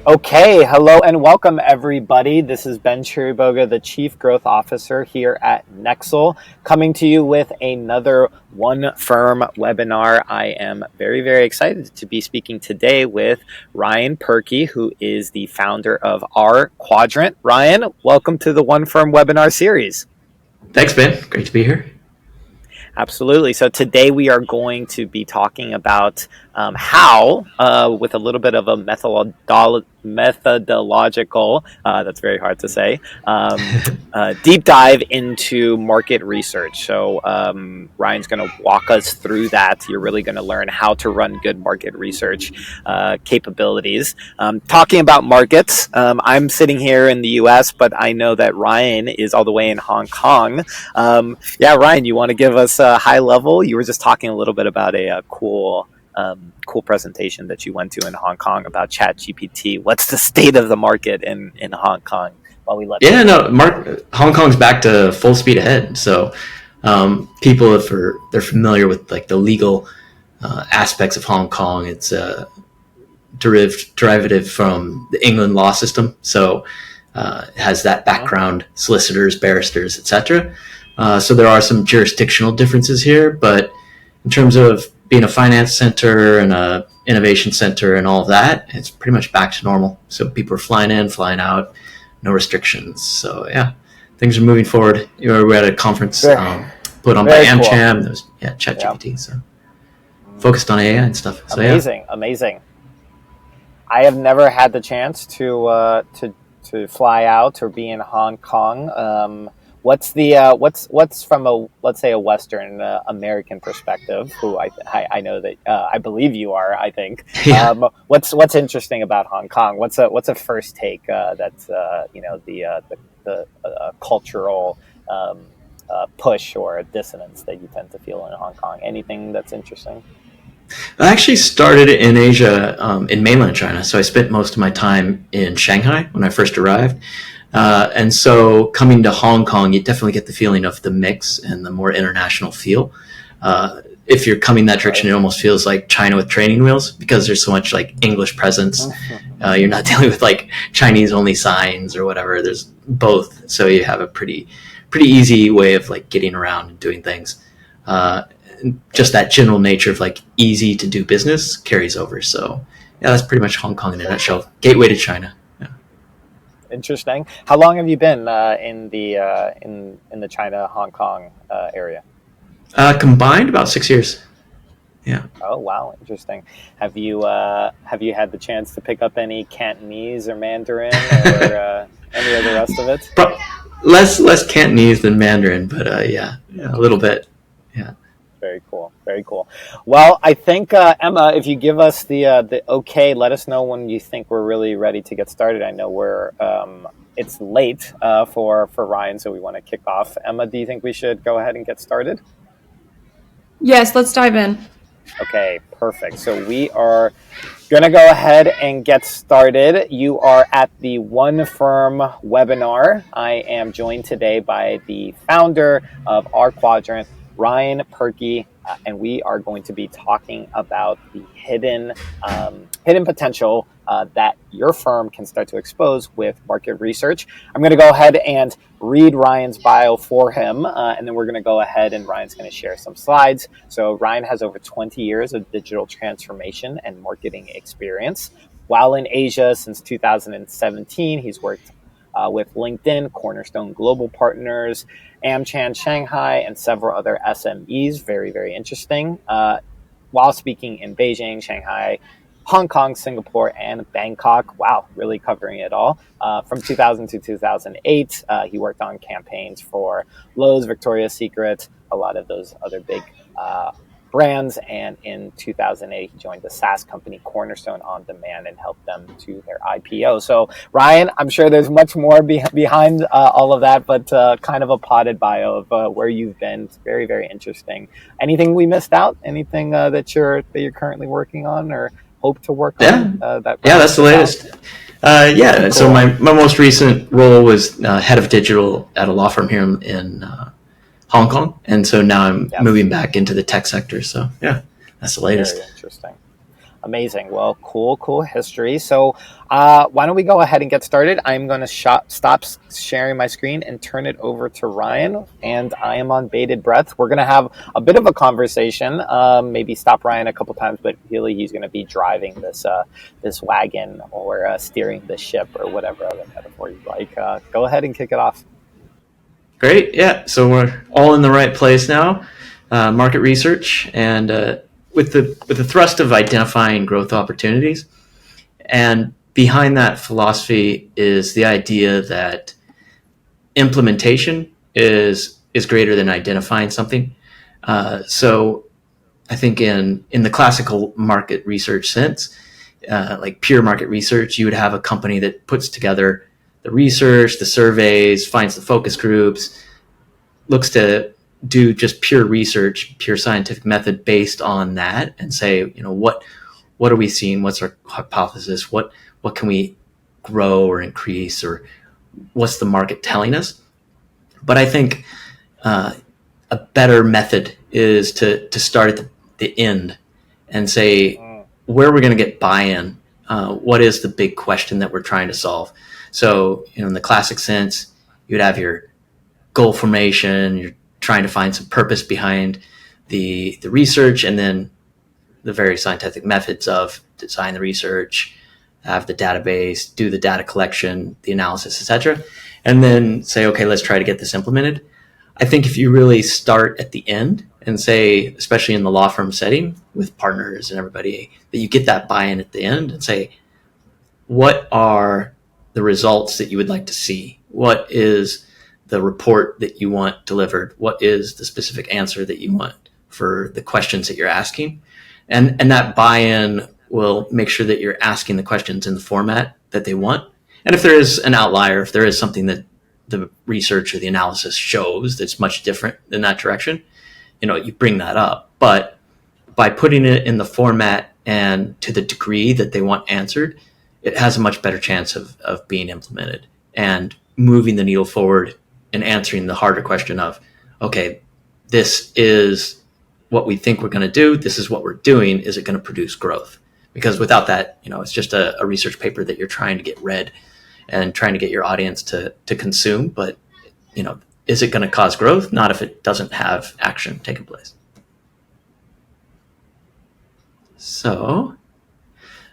Okay, hello and welcome everybody. This is Ben Chiriboga, the Chief Growth Officer here at Nexl, coming to you with another One Firm webinar. I am very, very excited to be speaking today with Ryan Purkey, who is the founder of rQuadrant. Ryan, welcome to the One Firm webinar series. Thanks, Ben. Great to be here. Absolutely. So today we are going to be talking about how, with a little bit of a methodological, that's very hard to say, deep dive into market research. So Ryan's going to walk us through that. You're really going to learn how to run good market research capabilities. Talking about markets, I'm sitting here in the US, but I know that Ryan is all the way in Hong Kong. Ryan, you want to give us a high level? You were just talking a little bit about a cool presentation that you went to in Hong Kong about ChatGPT. What's the state of the market in Hong Kong? While we Hong Kong's back to full speed ahead. So people, if they're familiar with like the legal aspects of Hong Kong, it's a derivative from the England law system. So it has that background, solicitors, barristers, etc. So there are some jurisdictional differences here, but in terms of being a finance center and a innovation center and all of that, it's pretty much back to normal. So people are flying in, flying out, no restrictions. So yeah, things are moving forward. We're at a conference put on by AmCham. There was ChatGPT, so focused on AI and stuff. So amazing. I have never had the chance to fly out or be in Hong Kong. What's from a, let's say, a Western American perspective? Who I know that I believe you are. I think. Yeah. What's interesting about Hong Kong? What's a first take that's the cultural push or dissonance that you tend to feel in Hong Kong? Anything that's interesting? I actually started in Asia, in mainland China. So I spent most of my time in Shanghai when I first arrived. And so coming to Hong Kong, you definitely get the feeling of the mix and the more international feel. If you're coming that direction, it almost feels like China with training wheels because there's so much like English presence. You're not dealing with like Chinese only signs or whatever. There's both. So you have a pretty easy way of like getting around and doing things. Just that general nature of like easy to do business carries over. So yeah, that's pretty much Hong Kong in a nutshell. Gateway to China. Interesting. How long have you been in the China Hong Kong area? Combined about 6 years. Yeah. Oh wow, interesting. Have you had the chance to pick up any Cantonese or Mandarin or any of the rest of it? Less Cantonese than Mandarin, but yeah, a little bit. Yeah. Very cool. Well, I think Emma, if you give us the okay, let us know when you think we're really ready to get started. I know it's late for Ryan, so we want to kick off. Emma, do you think we should go ahead and get started? Yes, let's dive in. Okay, perfect. So we are going to go ahead and get started. You are at the One Firm webinar. I am joined today by the founder of rQuadrant, Ryan Purkey, and we are going to be talking about the hidden potential that your firm can start to expose with market research. I'm going to go ahead and read Ryan's bio for him, and then we're going to go ahead and Ryan's going to share some slides. So Ryan has over 20 years of digital transformation and marketing experience. While in Asia since 2017, he's worked with LinkedIn, Cornerstone Global Partners, AmCham Shanghai, and several other SMEs. Very, very interesting. While speaking in Beijing, Shanghai, Hong Kong, Singapore, and Bangkok. Wow, really covering it all. From 2000 to 2008, he worked on campaigns for Lowe's, Victoria's Secret, a lot of those other big brands, and in 2008 he joined the SaaS company Cornerstone On Demand and helped them to their IPO. So Ryan, I'm sure there's much more behind all of that, but kind of a potted bio of where you've been. It's very, very interesting. Anything we missed out? Anything that you're currently working on or hope to work on? That's the latest. Cool. So my most recent role was head of digital at a law firm here in Hong Kong, and so now I'm moving back into the tech sector. So yeah, that's the latest. Very interesting. Amazing. Well, cool history. So why don't we go ahead and get started? I'm going to stop sharing my screen and turn it over to Ryan. And I am on bated breath. We're going to have a bit of a conversation. Maybe stop Ryan a couple times, but really he's going to be driving this wagon or steering the ship or whatever other metaphor you like. Go ahead and kick it off. Great. Yeah. So we're all in the right place now. Market research and with the thrust of identifying growth opportunities. And behind that philosophy is the idea that implementation is greater than identifying something. So I think in the classical market research sense, like pure market research, you would have a company that puts together the research, the surveys, finds the focus groups, looks to do just pure research, pure scientific method based on that, and say, what are we seeing? What's our hypothesis? What can we grow or increase, or what's the market telling us? But I think a better method is to start at the end and say, where we're going to get buy-in. What is the big question that we're trying to solve? So, in the classic sense, you'd have your goal formation, you're trying to find some purpose behind the research, and then the very scientific methods of design the research, have the database, do the data collection, the analysis, etc., and then say, okay, let's try to get this implemented. I think if you really start at the end and say, especially in the law firm setting with partners and everybody, that you get that buy-in at the end and say, what are the results that you would like to see? What is the report that you want delivered? What is the specific answer that you want for the questions that you're asking? And that buy-in will make sure that you're asking the questions in the format that they want. And if there is an outlier, if there is something that the research or the analysis shows that's much different in that direction, you bring that up. But by putting it in the format and to the degree that they want answered, it has a much better chance of being implemented and moving the needle forward and answering the harder question of, okay, this is what we think we're going to do. This is what we're doing. Is it going to produce growth? Because without that, it's just a research paper that you're trying to get read and trying to get your audience to consume. But, is it going to cause growth? Not if it doesn't have action taking place. So,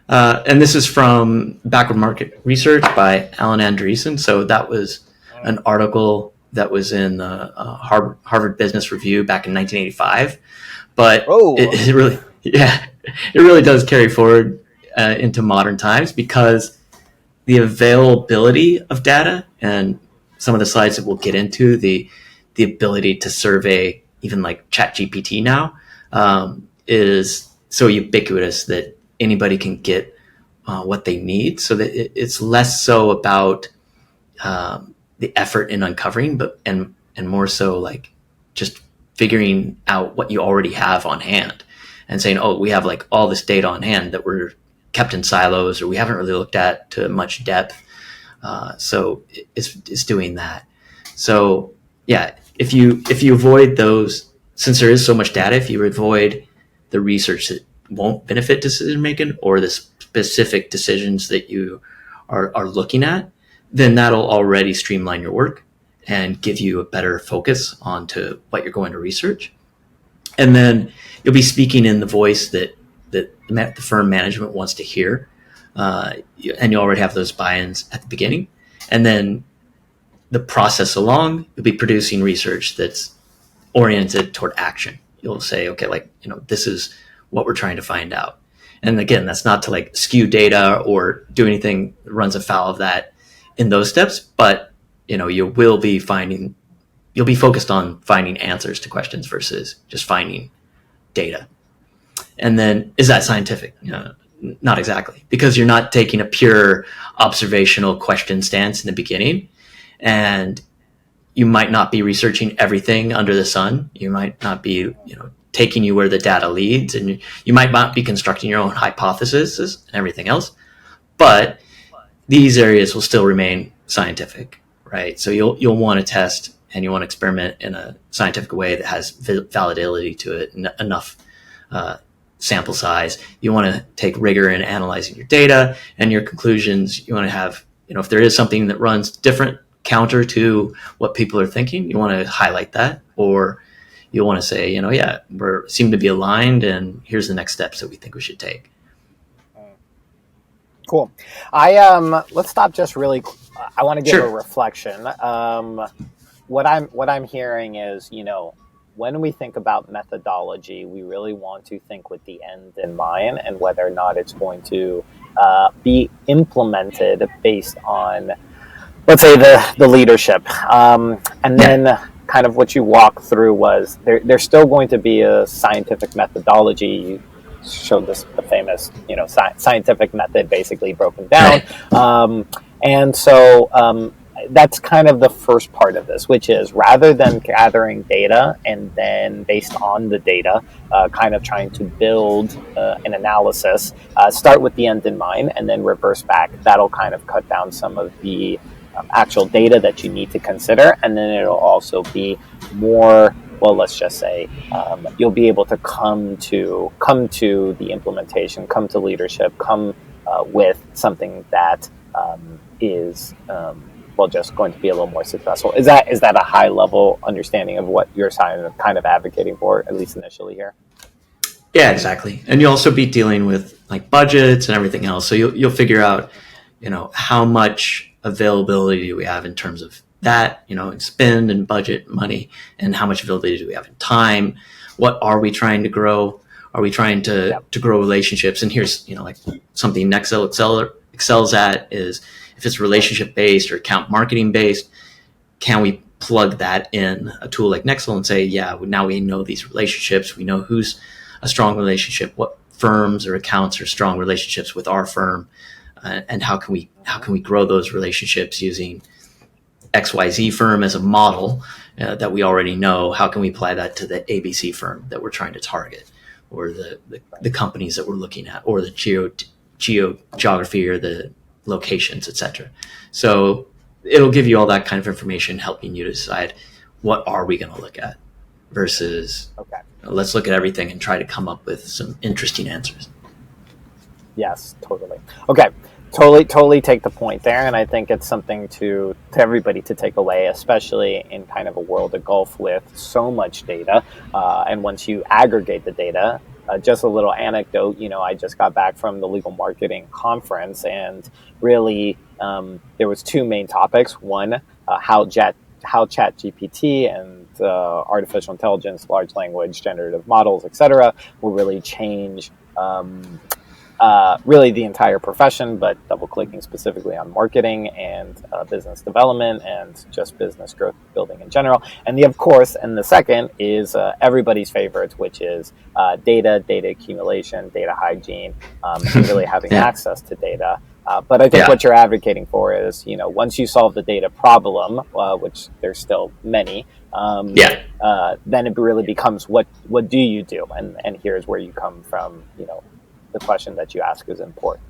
and this is from Backward Market Research by Alan Andreessen. So that was an article that was in the Harvard Business Review back in 1985. But it really does carry forward into modern times, because the availability of data, and some of the slides that we'll get into, the ability to survey even like ChatGPT now, is so ubiquitous that anybody can get what they need, so that it's less so about the effort in uncovering, and more so like just figuring out what you already have on hand and saying, oh, we have like all this data on hand that we're kept in silos, or we haven't really looked at to much depth. So it's doing that. So yeah, if you avoid those, since there is so much data, if you avoid the research that won't benefit decision making, or the specific decisions that you are looking at, then that'll already streamline your work and give you a better focus onto what you're going to research. And then you'll be speaking in the voice that the firm management wants to hear. And you already have those buy-ins at the beginning. And then the process along, you'll be producing research that's oriented toward action. You'll say, okay, this is what we're trying to find out. And again, that's not to like skew data or do anything that runs afoul of that in those steps, but you'll be focused on finding answers to questions versus just finding data. And then, is that scientific? Not exactly, because you're not taking a pure observational question stance in the beginning, and you might not be researching everything under the sun. You might not be, taking you where the data leads, and you might not be constructing your own hypotheses and everything else, but these areas will still remain scientific, right? So you'll want to test and you want to experiment in a scientific way that has validity to it, enough sample size. You want to take rigor in analyzing your data and your conclusions. You want to have, if there is something that runs different counter to what people are thinking, you want to highlight that, or you want to say, yeah, we seem to be aligned, and here's the next steps that we think we should take. Cool. Let's stop just really. I want to give a reflection. What I'm hearing is, when we think about methodology, we really want to think with the end in mind and whether or not it's going to be implemented based on, let's say, the leadership. And then kind of what you walked through was there's still going to be a scientific methodology. You showed the famous, scientific method basically broken down. And so that's kind of the first part of this, which is rather than gathering data and then based on the data, kind of trying to build an analysis, start with the end in mind and then reverse back. That'll kind of cut down some of the actual data that you need to consider. And then it'll also be more, well, let's just say you'll be able to come to the implementation, come to leadership, come with something that is just going to be a little more successful. Is that a high level understanding of what you're kind of advocating for, at least initially here? Yeah, exactly. And you'll also be dealing with like budgets and everything else. So you'll figure out, how much availability do we have in terms of that, spend and budget money, and how much availability do we have in time? What are we trying to grow? Are we trying to grow relationships? And here's, like something Nexl excels at is if it's relationship based or account marketing based, can we plug that in a tool like Nexl and say, yeah, now we know these relationships. We know who's a strong relationship, what firms or accounts are strong relationships with our firm, and how can we grow those relationships using XYZ firm as a model that we already know. How can we apply that to the ABC firm that we're trying to target, or the companies that we're looking at, or the geography or the locations, etc. So it'll give you all that kind of information, helping you decide what are we going to look at versus let's look at everything and try to come up with some interesting answers. Yes, totally. Okay. Totally take the point there, and I think it's something to everybody to take away, especially in kind of a world of golf with so much data. And once you aggregate the data, just a little anecdote, I just got back from the legal marketing conference, and really there was two main topics. One, how ChatGPT and artificial intelligence, large language, generative models, etc., will really change really the entire profession, but double clicking specifically on marketing and business development and just business growth building in general. And the second is everybody's favorite, which is data accumulation, data hygiene, and really having access to data. But I think what you're advocating for is, once you solve the data problem, which there's still many, then it really becomes what do you do? And here's where you come from, the question that you ask is important.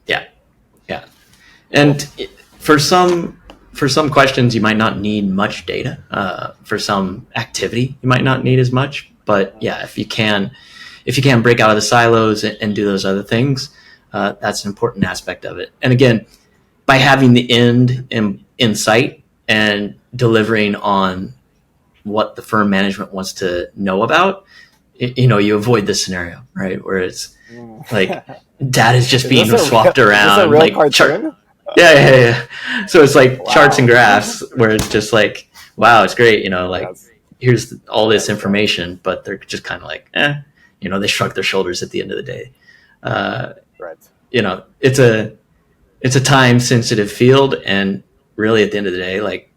Yeah. And for some questions, you might not need much data. For some activity, you might not need as much. But if you can break out of the silos and do those other things, that's an important aspect of it. And again, by having the end in sight and delivering on what the firm management wants to know about, you avoid this scenario, right? Where it's like data is just being swapped around. Is this a real like cartoon? Yeah. So it's like charts and graphs where it's just like, wow, it's great. Here's all this information, but they're just kind of like, they shrug their shoulders at the end of the day. Right. It's a time sensitive field. And really at the end of the day, like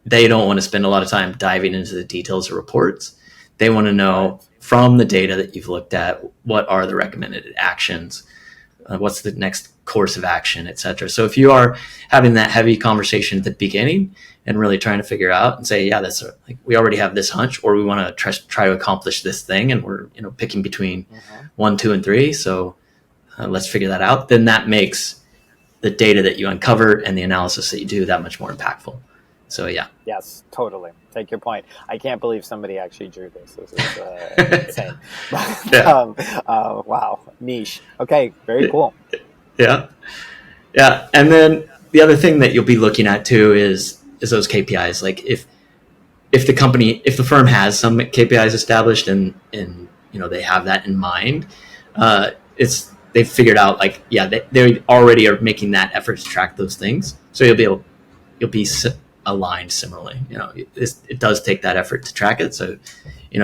they don't want to spend a lot of time diving into the details of reports. They want to know from the data that you've looked at, what are the recommended actions, what's the next course of action, et cetera. So if you are having that heavy conversation at the beginning and really trying to figure out and say, we already have this hunch, or we want to try to accomplish this thing, and we're picking between 1, 2, and 3. So let's figure that out. Then that makes the data that you uncover and the analysis that you do that much more impactful. So yeah. Yes, totally. Take your point. I can't believe somebody actually drew this. This is insane. But, Yeah. wow, niche. Okay, very cool. Yeah. Yeah. And then the other thing that you'll be looking at too is those KPIs. Like if the firm has some KPIs established and they have that in mind, it's they've figured out like they already are making that effort to track those things. So you'll be aligned similarly. It does take that effort to track it. So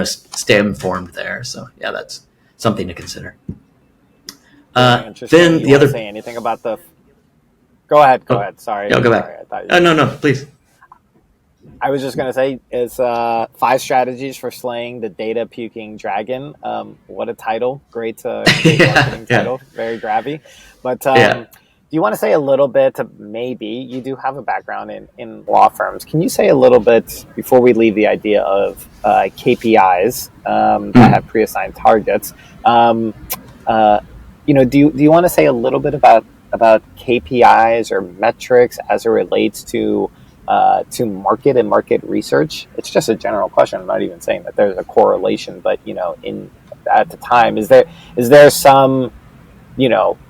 stay informed there. So yeah, that's something to consider. Very interesting. Then You the want to other. say anything about the? Go ahead. Go Oh, ahead. Sorry. yeah, I'll go Sorry. back. I thought you. No, please. I was just going to say it's 5 strategies for slaying the data puking dragon. What a title! Great marketing title. Very grabby. But do you want to say a little bit? Maybe you do have a background in law firms. Can you say a little bit before we leave the idea of KPIs that have pre-assigned targets? Do you want to say a little bit about KPIs or metrics as it relates to market and market research? It's just a general question. I'm not even saying that there's a correlation, but at the time, is there some,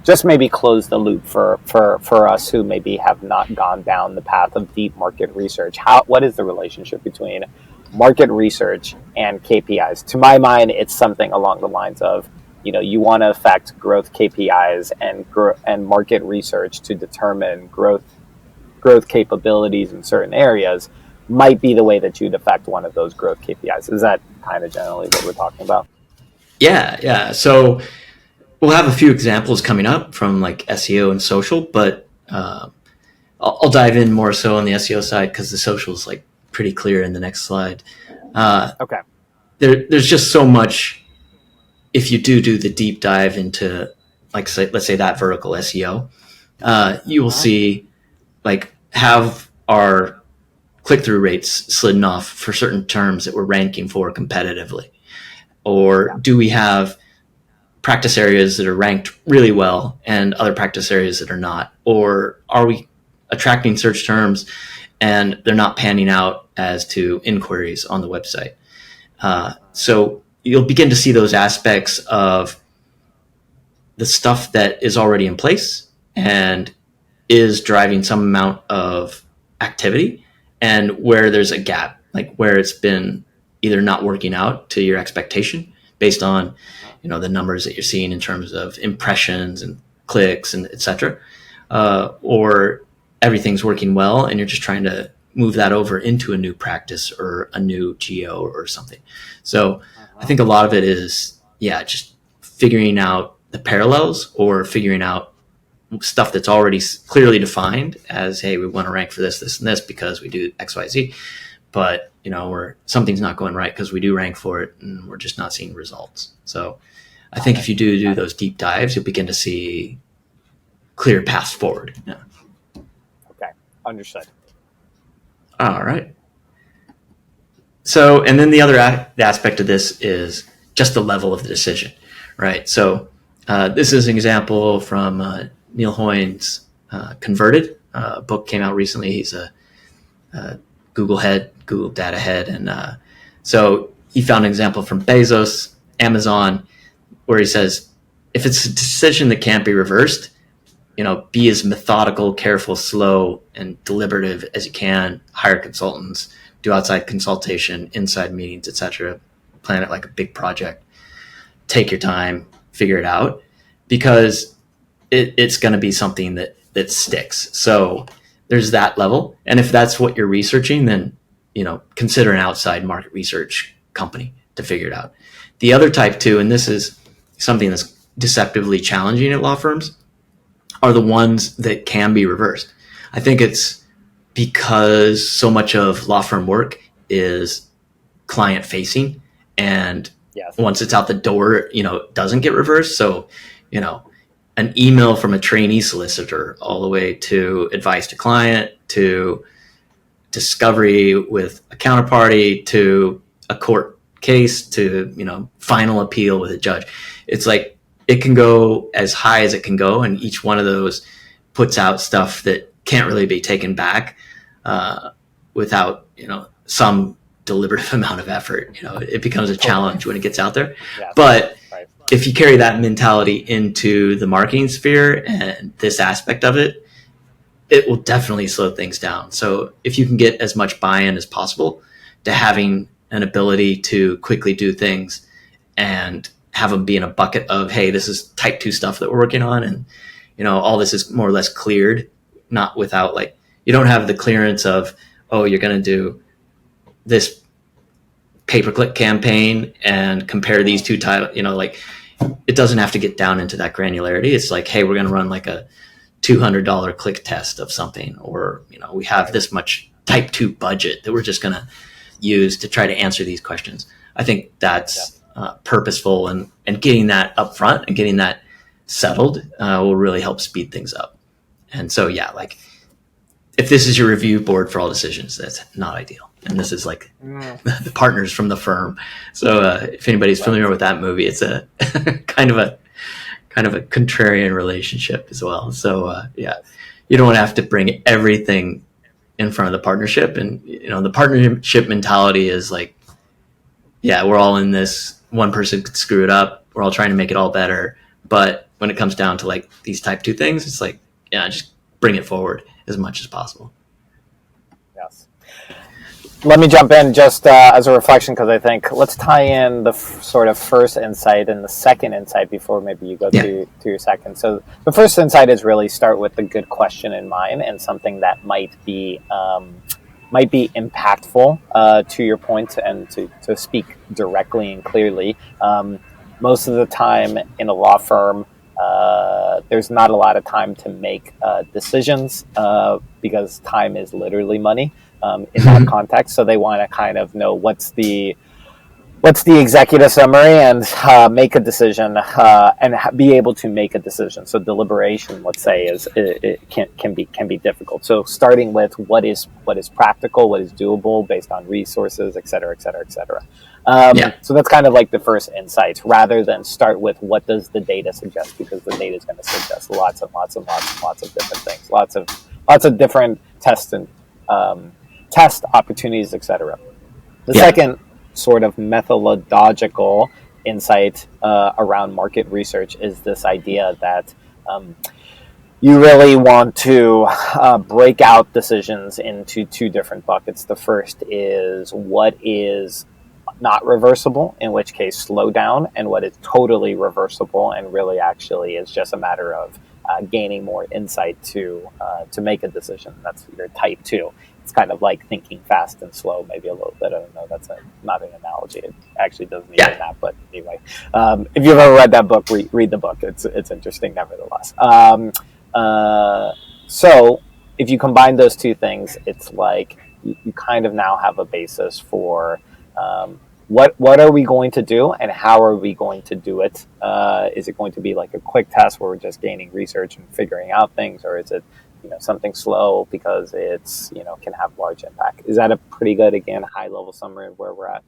just maybe close the loop for us who maybe have not gone down the path of deep market research? What is the relationship between market research and KPIs? To my mind, it's something along the lines of, you want to affect growth KPIs and market research to determine growth capabilities in certain areas might be the way that you'd affect one of those growth KPIs. Is that kind of generally what we're talking about? Yeah. So we'll have a few examples coming up from like SEO and social, but I'll dive in more so on the SEO side because the social is like pretty clear in the next slide. Okay. There's just so much. If you do the deep dive into, like, let's say that vertical SEO, you will see like have our click-through rates slidden off for certain terms that we're ranking for competitively, or do we have practice areas that are ranked really well and other practice areas that are not, or are we attracting search terms and they're not panning out as to inquiries on the website? So you'll begin to see those aspects of the stuff that is already in place and is driving some amount of activity, and where there's a gap, like where it's been either not working out to your expectation based on the numbers that you're seeing in terms of impressions and clicks and etc., or everything's working well and you're just trying to move that over into a new practice or a new geo or something. So I think a lot of it is just figuring out the parallels or figuring out stuff that's already clearly defined as, hey, we want to rank for this, this, and this because we do X, Y, Z. But something's not going right because we do rank for it and we're just not seeing results. So I think if you do those deep dives, you'll begin to see clear paths forward. Yeah. Okay, understood. All right. So, and then the other aspect of this is just the level of the decision, right? So this is an example from Neil Hoyne's Converted book, came out recently. He's a Google data head. And so he found an example from Bezos, Amazon, where he says, if it's a decision that can't be reversed, be as methodical, careful, slow, and deliberative as you can. Hire consultants, do outside consultation, inside meetings, etc. Plan it like a big project. Take your time, figure it out, because it's going to be something that sticks. So there's that level. And if that's what you're researching, then, consider an outside market research company to figure it out. The other type too, and this is something that's deceptively challenging at law firms, are the ones that can be reversed. I think it's because so much of law firm work is client facing, and once it's out the door, it doesn't get reversed. So, an email from a trainee solicitor all the way to advice to client, to discovery with a counterparty, to a court case, to, final appeal with a judge. It's like, it can go as high as it can go. And each one of those puts out stuff that can't really be taken back. without, some deliberative amount of effort. It becomes a challenge when it gets out there. Yes. But Right. if you carry that mentality into the marketing sphere and this aspect of it, it will definitely slow things down. So if you can get as much buy-in as possible to having an ability to quickly do things and have them be in a bucket of, hey, this is type 2 stuff that we're working on, and all this is more or less cleared, not without, like, you don't have the clearance of, oh, you're going to do this pay-per-click campaign and compare these two titles, like, it doesn't have to get down into that granularity. It's like, hey, we're going to run like a $200 click test of something, or we have this much type 2 budget that we're just going to use to try to answer these questions. I think that's purposeful, and getting that up front and getting that settled will really help speed things up. And so, like, if this is your review board for all decisions, that's not ideal. And this is like the partners from the firm. So if anybody's familiar with that movie, it's a kind of a contrarian relationship as well. So you don't have to bring everything in front of the partnership. And the partnership mentality is like, we're all in this. One person could screw it up. We're all trying to make it all better. But when it comes down to like these type 2 things, it's like, just bring it forward as much as possible. Yes. Let me jump in just as a reflection, because I think let's tie in the sort of first insight and the second insight before maybe you go to your second. So the first insight is really start with a good question in mind and something that might be impactful to your point, and to speak directly and clearly. Most of the time in a law firm, there's not a lot of time to make decisions because time is literally money in that context. So they want to kind of know what's the executive summary and make a decision and be able to make a decision. So deliberation, let's say, can be difficult. So starting with what is practical, what is doable based on resources, et cetera, et cetera, et cetera. So that's kind of like the first insight, rather than start with what does the data suggest, because the data is going to suggest lots of different things, lots of different test opportunities, et cetera. The second sort of methodological insight around market research is this idea that you really want to break out decisions into 2 different buckets. The first is what is not reversible, in which case slow down, and what is totally reversible and really actually is just a matter of gaining more insight to make a decision. That's your type 2. It's kind of like thinking fast and slow, maybe a little bit. I don't know. That's not an analogy. It actually doesn't mean that. But anyway, if you've ever read that book, read the book. It's interesting, nevertheless. So if you combine those 2 things, it's like you kind of now have a basis for what are we going to do and how are we going to do it? Is it going to be like a quick test where we're just gaining research and figuring out things, or is it something slow because it's can have large impact? Is that a pretty good, again, high level summary of where we're at?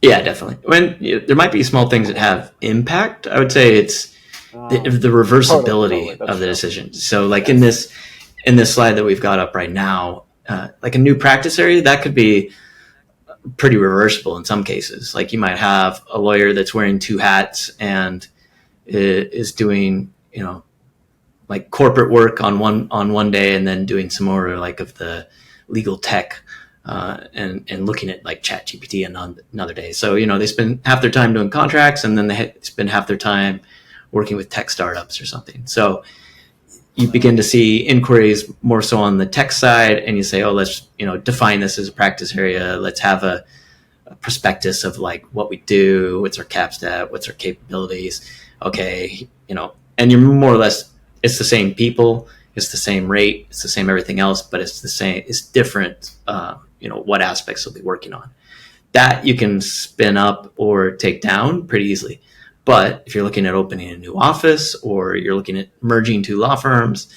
Yeah, definitely. There might be small things that have impact. I would say it's the reversibility of the decision. So like in this slide that we've got up right now, like a new practice area, that could be pretty reversible in some cases. Like you might have a lawyer that's wearing 2 hats and is doing, like corporate work on one day, and then doing some more like of the legal tech and looking at like ChatGPT another day. So they spend half their time doing contracts, and then they spend half their time working with tech startups or something. So you begin to see inquiries more so on the tech side, and you say, oh, let's define this as a practice area. Let's have a prospectus of like what we do, what's our cap stat, what's our capabilities. Okay, and you're more or less, it's the same people, it's the same rate, it's the same everything else, but it's different, what aspects you'll be working on. That you can spin up or take down pretty easily. But if you're looking at opening a new office, or you're looking at merging 2 law firms,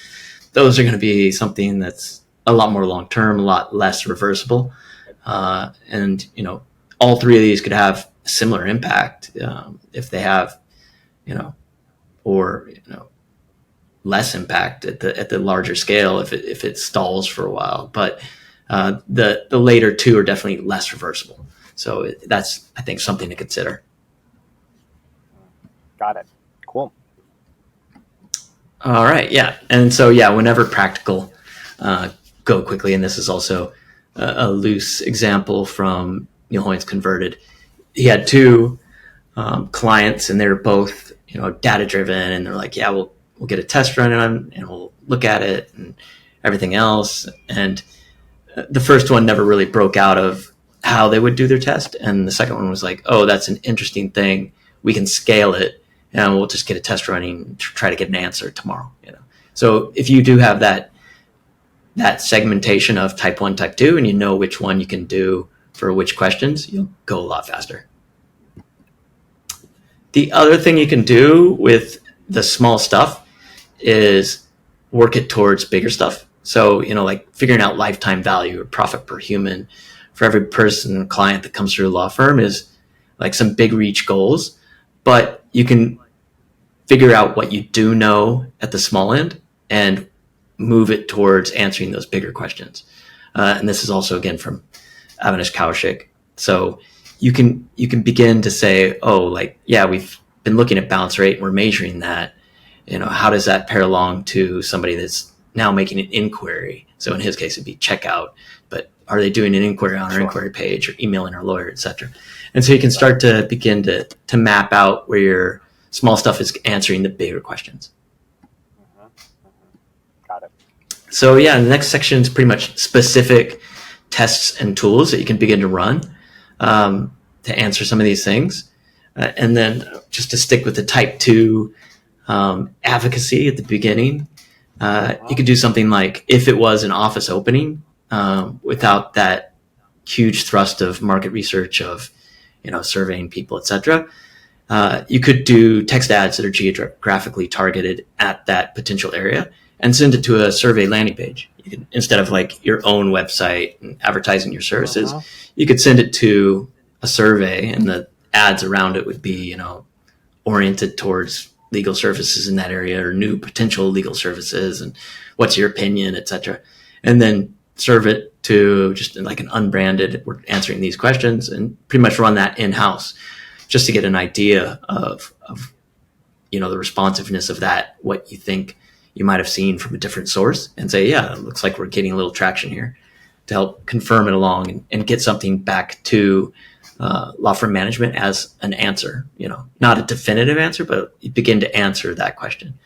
those are going to be something that's a lot more long-term, a lot less reversible. And, all 3 of these could have similar impact if they have, or, less impact at the larger scale if it stalls for a while. But The later two are definitely less reversible. So that's, I think, something to consider. Got it. Cool. All right. Yeah. And so, yeah, whenever practical, go quickly. And this is also a loose example from Neil Hoynes Converted. He had two clients, and they're both, data driven, and they're like, yeah, we'll get a test run on, and we'll look at it and everything else. And the first one never really broke out of how they would do their test. And the second one was like, oh, that's an interesting thing. We can scale it, and we'll just get a test running, try to get an answer tomorrow. So if you do have that segmentation of type 1, type 2, and you know which one you can do for which questions, you'll go a lot faster. The other thing you can do with the small stuff is work it towards bigger stuff. So, like figuring out lifetime value or profit per human for every person, client that comes through a law firm is like some big reach goals, but you can figure out what you do know at the small end and move it towards answering those bigger questions. And this is also, again, from Avinash Kaushik. So you can begin to say, oh, like, yeah, we've been looking at bounce rate, and we're measuring that. How does that pair along to somebody that's now making an inquiry? So in his case, it'd be checkout, but are they doing an inquiry on our inquiry page or emailing our lawyer, et cetera? And so you can start to begin to map out where your small stuff is answering the bigger questions. Got it. So yeah, the next section is pretty much specific tests and tools that you can begin to run to answer some of these things. And then just to stick with the type 2 advocacy at the beginning, you could do something like, if it was an office opening, without that huge thrust of market research of, surveying people, et cetera, you could do text ads that are geographically targeted at that potential area and send it to a survey landing page. You could, instead of like your own website and advertising your services, you could send it to a survey, and the ads around it would be, oriented towards legal services in that area or new potential legal services and what's your opinion, et cetera. And then serve it to just like an unbranded, we're answering these questions, and pretty much run that in-house just to get an idea of the responsiveness of that, what you think you might have seen from a different source, and say, yeah, it looks like we're getting a little traction here, to help confirm it along and get something back to law firm management as an answer, not a definitive answer, but you begin to answer that question.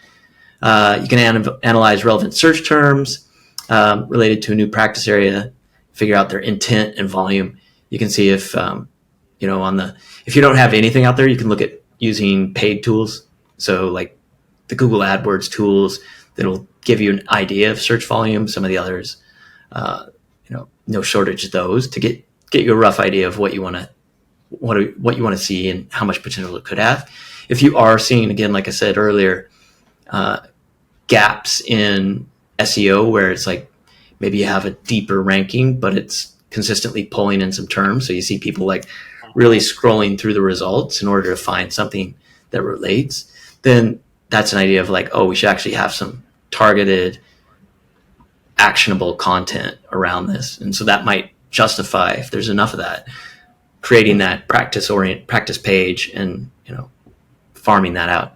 You can analyze relevant search terms related to a new practice area, figure out their intent and volume. You can see if, if you don't have anything out there, you can look at using paid tools. So like the Google AdWords tools that'll give you an idea of search volume. Some of the others, no shortage of those to get you a rough idea of what you want to see and how much potential it could have. If you are seeing, again, like I said earlier, gaps in SEO where it's like maybe you have a deeper ranking, but it's consistently pulling in some terms. So you see people like really scrolling through the results in order to find something that relates, then that's an idea of like, oh, we should actually have some targeted actionable content around this. And so that might justify, if there's enough of that, creating that practice page and, farming that out.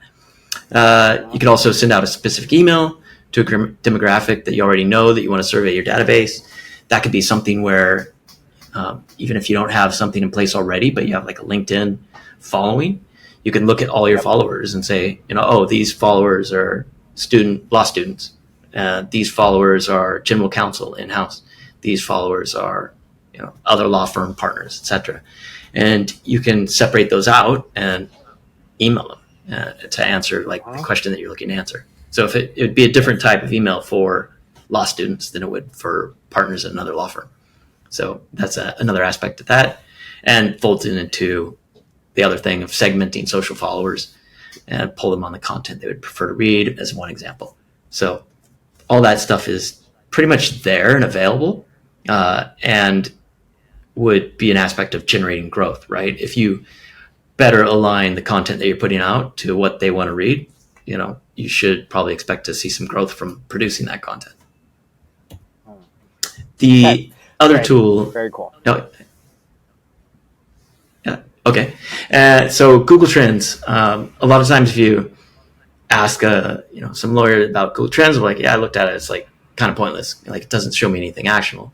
You could also send out a specific email to a demographic that you already know that you want to survey your database. That could be something where even if you don't have something in place already, but you have like a LinkedIn following, you can look at all your followers and say, oh, these followers are law students. These followers are general counsel in-house. These followers are, other law firm partners, et cetera. And you can separate those out and email them to answer like the question that you're looking to answer. So if it would be a different type of email for law students than it would for partners at another law firm. So that's another aspect of that, and folds into the other thing of segmenting social followers and pull them on the content they would prefer to read, as one example. So all that stuff is pretty much there and available, and would be an aspect of generating growth, right? If you better align the content that you're putting out to what they want to read, you should probably expect to see some growth from producing that content. Okay. other Great. tool. Very cool. No, yeah. Okay. So Google Trends. A lot of times, if you ask some lawyer about Google Trends, I'm like, yeah, I looked at it. It's like kind of pointless. Like it doesn't show me anything actionable.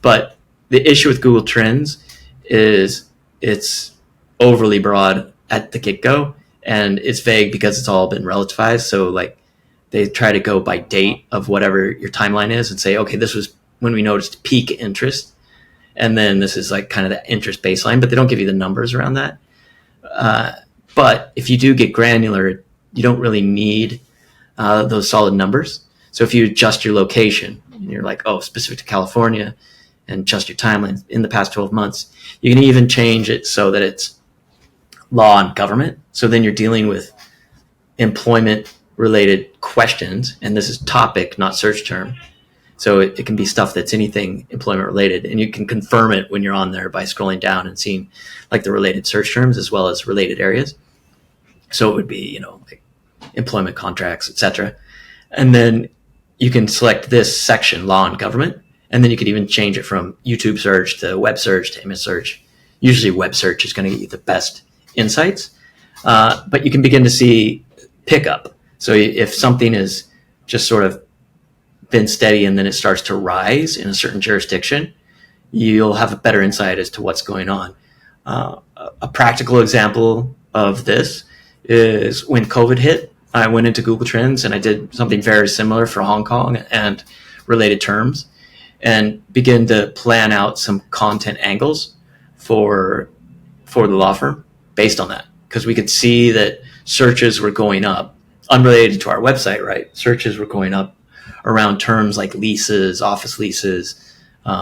But the issue with Google Trends is it's overly broad at the get-go, and it's vague because it's all been relativized. So like they try to go by date of whatever your timeline is and say, okay, this was when we noticed peak interest, and then this is like kind of the interest baseline, but they don't give you the numbers around that. But if you do get granular, you don't really need those solid numbers. So if you adjust your location and you're like, oh, specific to California, and adjust your timeline in the past 12 months, you can even change it so that it's law and government. So then you're dealing with employment related questions, and this is topic, not search term. So it can be stuff that's anything employment related, and you can confirm it when you're on there by scrolling down and seeing like the related search terms as well as related areas. So it would be, like employment contracts, etc. And then you can select this section, law and government, and then you could even change it from YouTube search to web search to image search. Usually web search is going to get you the best insights, but you can begin to see pickup. So if something is just sort of been steady and then it starts to rise in a certain jurisdiction, you'll have a better insight as to what's going on. A practical example of this is when COVID hit, I went into Google Trends and I did something very similar for Hong Kong and related terms, and begin to plan out some content angles for the law firm based on that. Because we could see that searches were going up, unrelated to our website, right? Searches were going up around terms like leases, office leases,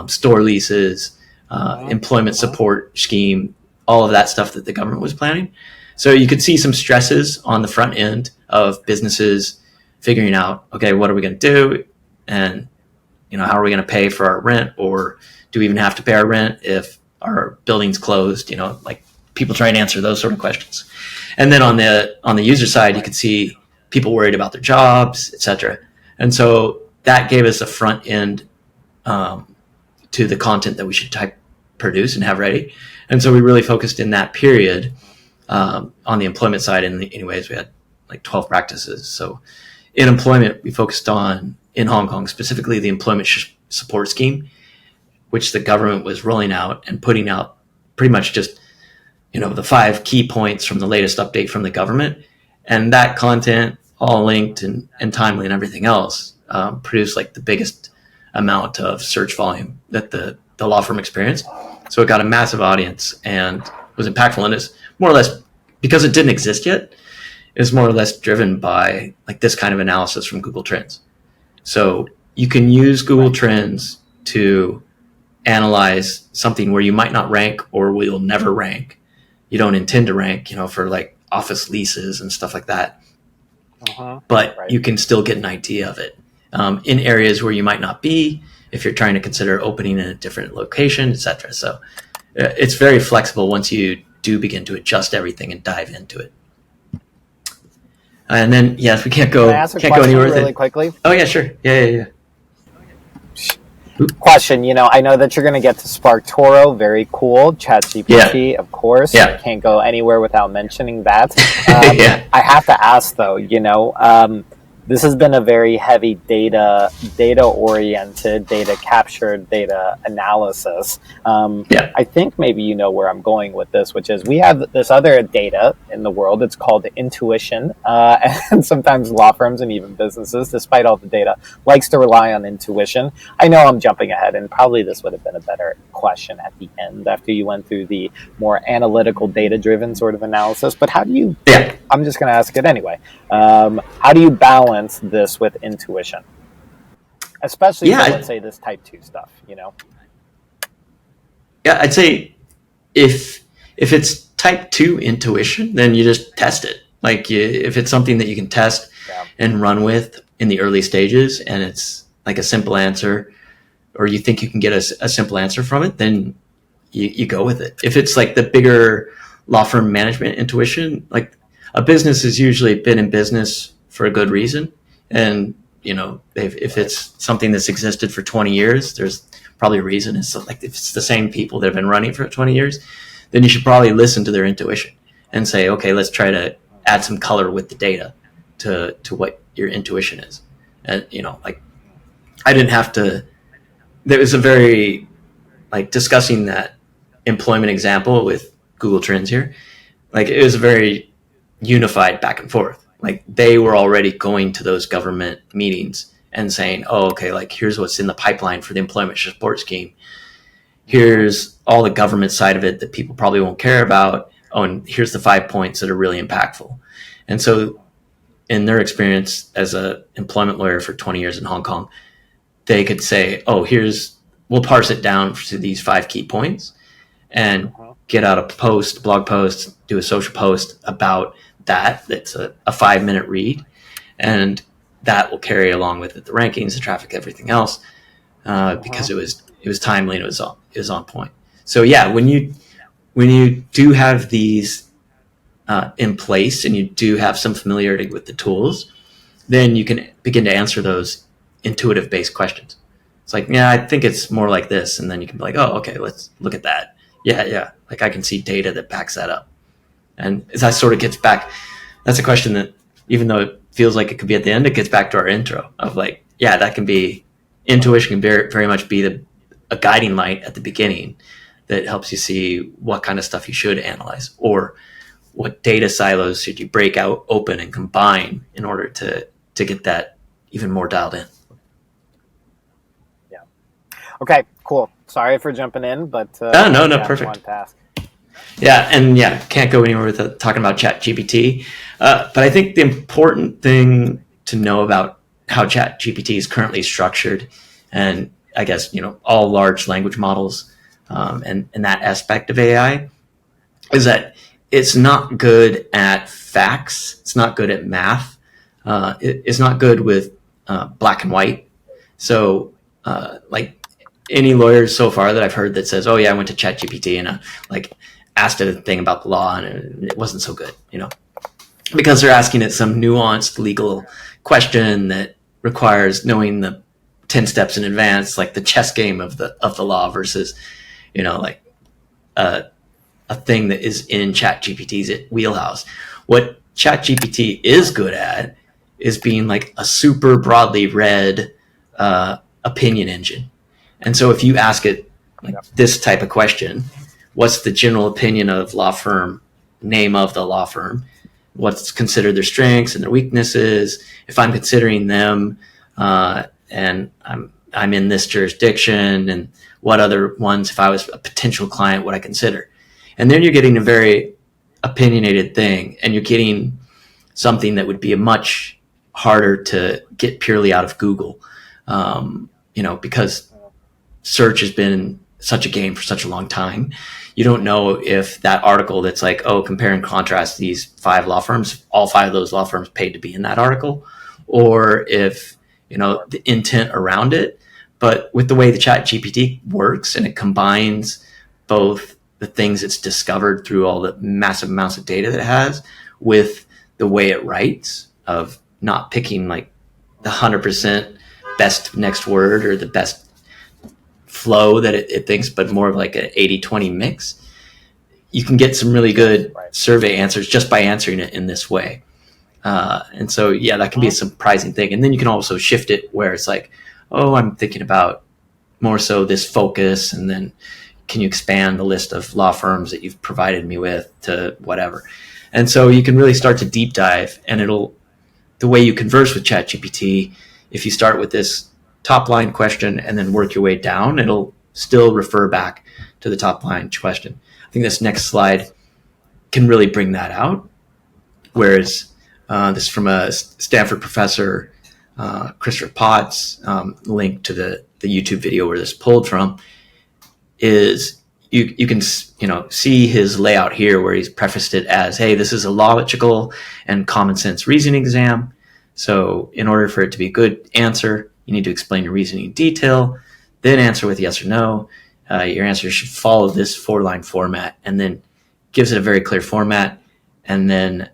store leases, employment support scheme, all of that stuff that the government was planning. So you could see some stresses on the front end of businesses figuring out, okay, what are we going to do? And how are we going to pay for our rent, or do we even have to pay our rent if our building's closed? Like people try and answer those sort of questions. And then on the user side, you could see people worried about their jobs, etc. And so that gave us a front end to the content that we should produce and have ready. And so we really focused in that period on the employment side. Anyways, we had like 12 practices. So in employment, we focused on, in Hong Kong, specifically the employment support scheme, which the government was rolling out and putting out pretty much just, the 5 key points from the latest update from the government. And that content, all linked and timely and everything else, produced like the biggest amount of search volume that the law firm experienced. So it got a massive audience and was impactful. And it's more or less, because it didn't exist yet, is more or less driven by like this kind of analysis from Google Trends. So you can use Google Trends to analyze something where you might not rank or will never rank. You don't intend to rank, for like office leases and stuff like that. But you can still get an idea of it in areas where you might not be, if you're trying to consider opening in a different location, etc. So it's very flexible once you do begin to adjust everything and dive into it. And then, yes, we can't go anywhere with really it. Quickly? Oh, yeah, sure. Yeah. Question, I know that you're going to get to Spark Toro. Very cool. ChatGPT, of course. Yeah. Can't go anywhere without mentioning that. Yeah. I have to ask, though, this has been a very heavy data-oriented, data-captured, data analysis. I think maybe you know where I'm going with this, which is we have this other data in the world. It's called intuition. And sometimes law firms and even businesses, despite all the data, likes to rely on intuition. I know I'm jumping ahead, and probably this would have been a better question at the end after you went through the more analytical, data-driven sort of analysis. But how do you... Yeah. I'm just going to ask it anyway. How do you balance this with intuition, especially with, let's say, this type 2 stuff? Yeah, I'd say if it's type 2 intuition, then you just test it. Like if it's something that you can test and run with in the early stages, and it's like a simple answer, or you think you can get a simple answer from it, then you go with it. If it's like the bigger law firm management intuition, like a business has usually been in business for a good reason. And, if it's something that's existed for 20 years, there's probably a reason. Is like if it's the same people that have been running for 20 years, then you should probably listen to their intuition and say, okay, let's try to add some color with the data to what your intuition is. And, like I didn't have to, there was a very, like discussing that employment example with Google Trends here, like it was a very unified back and forth. Like they were already going to those government meetings and saying, oh, okay, like here's what's in the pipeline for the employment support scheme. Here's all the government side of it that people probably won't care about. Oh, and here's the 5 points that are really impactful. And so in their experience as a employment lawyer for 20 years in Hong Kong, they could say, oh, we'll parse it down to these 5 key points and get out a blog post, do a social post about that. That's a 5-minute read. And that will carry along with it the rankings, the traffic, everything else, because it was timely and it was on point. So yeah, when you do have these in place and you do have some familiarity with the tools, then you can begin to answer those intuitive based questions. It's like, yeah, I think it's more like this. And then you can be like, oh, okay, let's look at that. Yeah. Like I can see data that backs that up. And that sort of gets back, that's a question that even though it feels like it could be at the end, it gets back to our intro of like, yeah, that can be, intuition can very much be a guiding light at the beginning that helps you see what kind of stuff you should analyze or what data silos should you break out, open, and combine in order to get that even more dialed in. Yeah. Okay, cool. Sorry for jumping in, but no, perfect. Task. Yeah, and can't go anywhere without talking about ChatGPT. But I think the important thing to know about how ChatGPT is currently structured, and I guess all large language models, and that aspect of AI, is that it's not good at facts. It's not good at math. It's not good with black and white. So, like any lawyer so far that I've heard that says, "Oh yeah, I went to ChatGPT and asked it a thing about the law and it wasn't so good," because they're asking it some nuanced legal question that requires knowing the 10 steps in advance, like the chess game of the law versus, a thing that is in ChatGPT's wheelhouse. What ChatGPT is good at is being like a super broadly read opinion engine. And so if you ask it this type of question, what's the general opinion of law firm, name of the law firm, what's considered their strengths and their weaknesses, if I'm considering them and I'm in this jurisdiction, and what other ones, if I was a potential client, would I consider? And then you're getting a very opinionated thing, and you're getting something that would be a much harder to get purely out of Google, because search has been such a game for such a long time. You don't know if that article that's like, oh, compare and contrast these 5 law firms, all 5 of those law firms paid to be in that article, or if, the intent around it. But with the way the ChatGPT works, and it combines both the things it's discovered through all the massive amounts of data that it has with the way it writes, of not picking like the 100% best next word or the best flow that it thinks, but more of like an 80-20 mix, you can get some really good survey answers just by answering it in this way. And so, that can be a surprising thing. And then you can also shift it where it's like, oh, I'm thinking about more so this focus, and then can you expand the list of law firms that you've provided me with to whatever. And so you can really start to deep dive, and the way you converse with ChatGPT, if you start with this top line question and then work your way down, it'll still refer back to the top line question. I think this next slide can really bring that out. Whereas this is from a Stanford professor, Christopher Potts, link to the YouTube video where this pulled from, is you can see his layout here where he's prefaced it as, hey, this is a logical and common sense reasoning exam. So in order for it to be a good answer, you need to explain your reasoning in detail, then answer with yes or no. Your answer should follow this 4-line format, and then gives it a very clear format, and then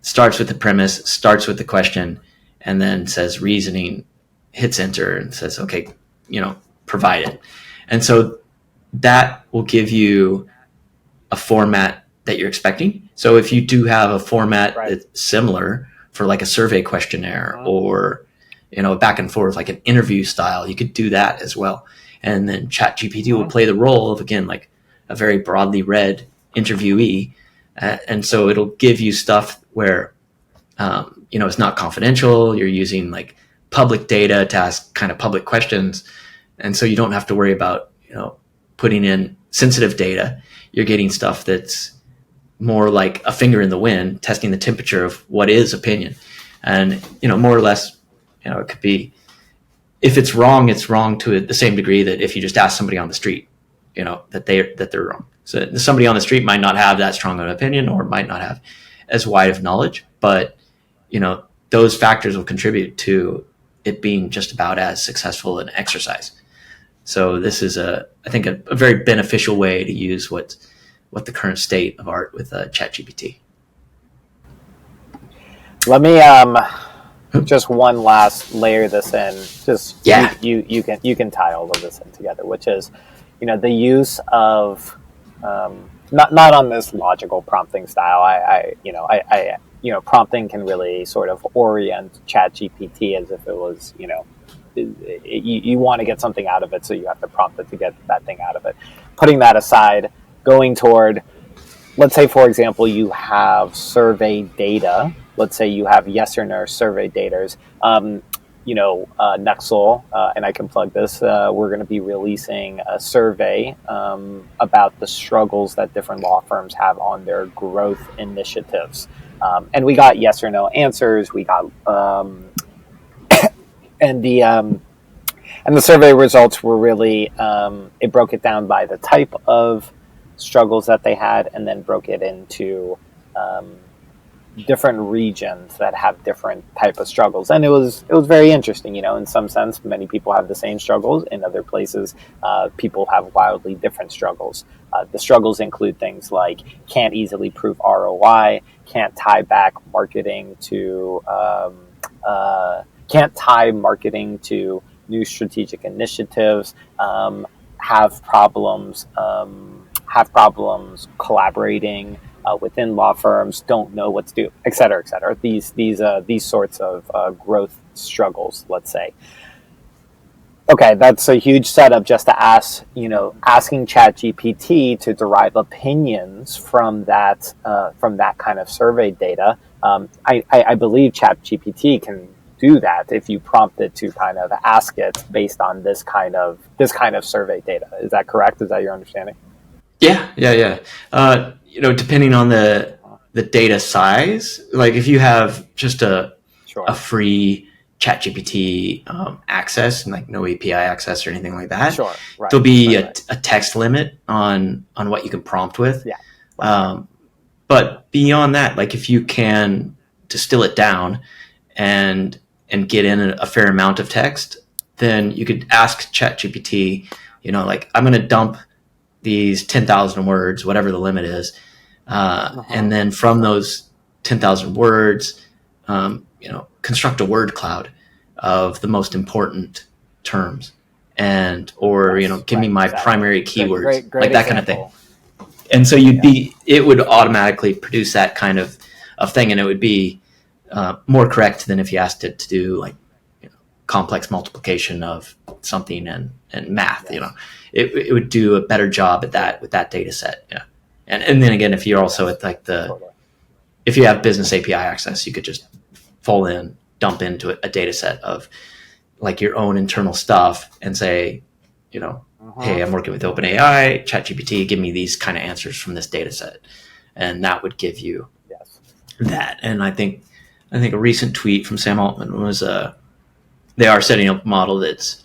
starts with the premise, starts with the question, and then says reasoning, hits enter, and says, okay, provide it. And so that will give you a format that you're expecting. So if you do have a format that's similar for like a survey questionnaire or, a back and forth, like an interview style, you could do that as well. And then ChatGPT will play the role of, again, like a very broadly read interviewee. And so it'll give you stuff where, it's not confidential. You're using like public data to ask kind of public questions. And so you don't have to worry about, putting in sensitive data. You're getting stuff that's more like a finger in the wind, testing the temperature of what is opinion. And, more or less, it could be, if it's wrong to the same degree that if you just ask somebody on the street, that they're wrong. So somebody on the street might not have that strong of an opinion or might not have as wide of knowledge, but, those factors will contribute to it being just about as successful an exercise. So this is I think a very beneficial way to use what the current state of art with ChatGPT. Let me just one last layer this in. Just you can tie all of this in together, which is, the use of not on this logical prompting style. Prompting can really sort of orient ChatGPT as if it was, you want to get something out of it, so you have to prompt it to get that thing out of it. Putting that aside, going toward, let's say, for example, you have survey data. Let's say you have yes or no survey data. Nexl, and I can plug this, we're going to be releasing a survey about the struggles that different law firms have on their growth initiatives. And we got yes or no answers. We got and the survey results were really it broke it down by the type of struggles that they had, and then broke it into different regions that have different type of struggles. And it was very interesting. In some sense, many people have the same struggles. In other places, people have wildly different struggles. The struggles include things like can't easily prove ROI, can't tie marketing to new strategic initiatives, have problems collaborating within law firms, don't know what to do, et cetera, et cetera. These sorts of growth struggles, let's say. Okay, that's a huge setup just to asking ChatGPT to derive opinions from that kind of survey data. I believe ChatGPT can do that if you prompt it to kind of ask it based on this kind of survey data. Is that correct? Is that your understanding? Yeah. Depending on the data size, like if you have just a free ChatGPT access and like no API access or anything like that, there'll be a text limit on what you can prompt with. Yeah. But beyond that, like if you can distill it down and get in a fair amount of text, then you could ask ChatGPT, like I'm going to dump these 10,000 words, whatever the limit is. And then from those 10,000 words, construct a word cloud of the most important terms give me my primary keywords, great like that example. kind of thing. And so it would automatically produce that kind of thing. And it would be more correct than if you asked it to do like, complex multiplication of something and math, it would do a better job at that with that data set. Yeah. And then again, if you're also at like if you have business API access, you could just dump into a data set of like your own internal stuff and say, hey, I'm working with OpenAI, ChatGPT, give me these kind of answers from this data set. And that would give you that. And I think a recent tweet from Sam Altman was, they are setting up a model that's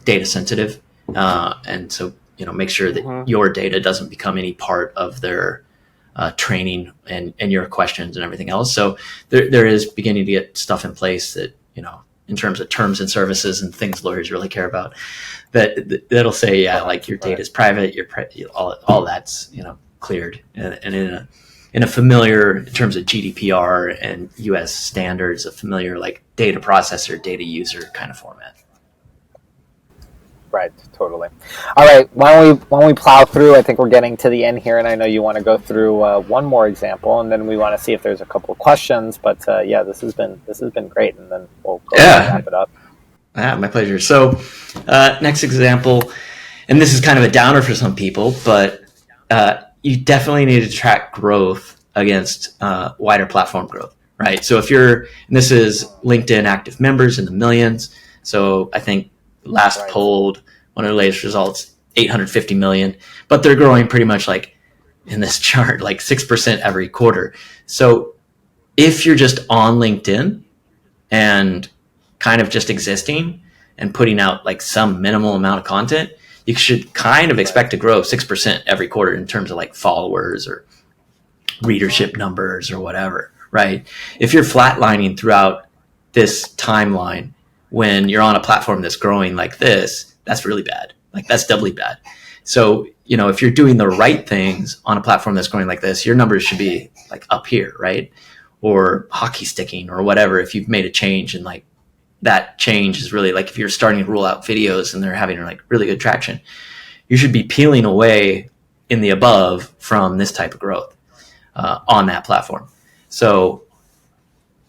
data sensitive. And so, make sure that your data doesn't become any part of their training and your questions and everything else. So there is beginning to get stuff in place that, in terms of terms and services and things lawyers really care about, that'll say, like your data is private, all that's, cleared. And in a familiar, in terms of GDPR and US standards, a familiar like data processor, data user kind of format. Right, totally. All right, why don't we plow through? I think we're getting to the end here, and I know you want to go through one more example, and then we want to see if there's a couple of questions. But yeah, this has been great, and then we'll go ahead and wrap it up. Yeah, my pleasure. So, next example, and this is kind of a downer for some people, but you definitely need to track growth against wider platform growth, right? So if and this is LinkedIn active members in the millions. So I think last polled, one of the latest results, 850 million, but they're growing pretty much like in this chart, like 6% every quarter. So if you're just on LinkedIn and kind of just existing and putting out like some minimal amount of content, you should kind of expect to grow 6% every quarter in terms of like followers or readership numbers or whatever, right? If you're flatlining throughout this timeline when you're on a platform that's growing like this, that's really bad. Like that's doubly bad. So, if you're doing the right things on a platform that's growing like this, your numbers should be like up here, right? Or hockey sticking or whatever. If you've made a change and like that change is really like if you're starting to roll out videos and they're having like really good traction, you should be peeling away in the above from this type of growth on that platform. So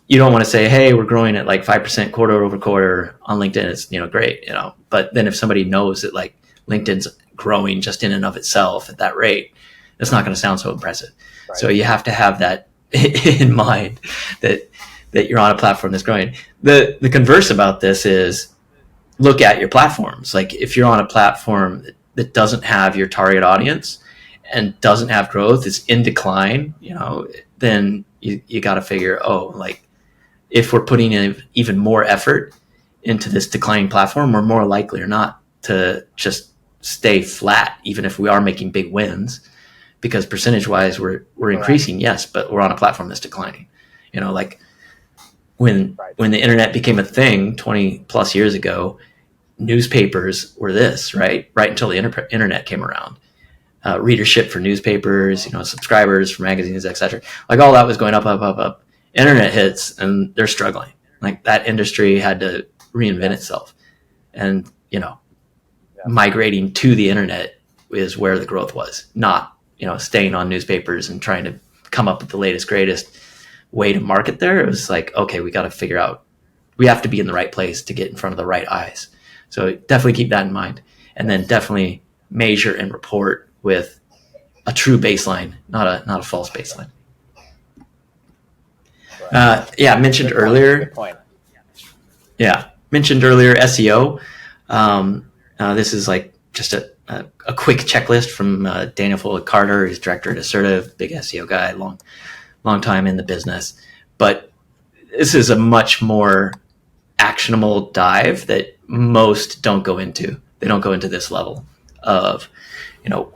you don't want to say, hey, we're growing at like 5% quarter over quarter on LinkedIn. It's, great, but then if somebody knows that like LinkedIn's growing just in and of itself at that rate, it's not going to sound so impressive. Right. So you have to have that in mind that you're on a platform that's growing. The converse about this is look at your platforms. Like if you're on a platform that doesn't have your target audience and doesn't have growth, is in decline, then you got to figure, like if we're putting in even more effort into this declining platform, we're more likely or not to just stay flat, even if we are making big wins, because percentage wise we're increasing, yes, but we're on a platform that's declining. Like when the internet became a thing 20 plus years ago, newspapers were this, right until the internet came around. Readership for newspapers, subscribers for magazines, etc. Like all that was going up. Internet hits and they're struggling. Like that industry had to reinvent itself, and migrating to the internet is where the growth was, not staying on newspapers and trying to come up with the latest greatest way to market there. It was like, okay, we got to figure out, we have to be in the right place to get in front of the right eyes. So definitely keep that in mind, and then definitely measure and report with a true baseline, not a false baseline. Mentioned earlier SEO. This is like just a quick checklist from Daniel Foley Carter. He's director at Assertive, big SEO guy, long time in the business. But this is a much more actionable dive that most don't go into. They don't go into this level of,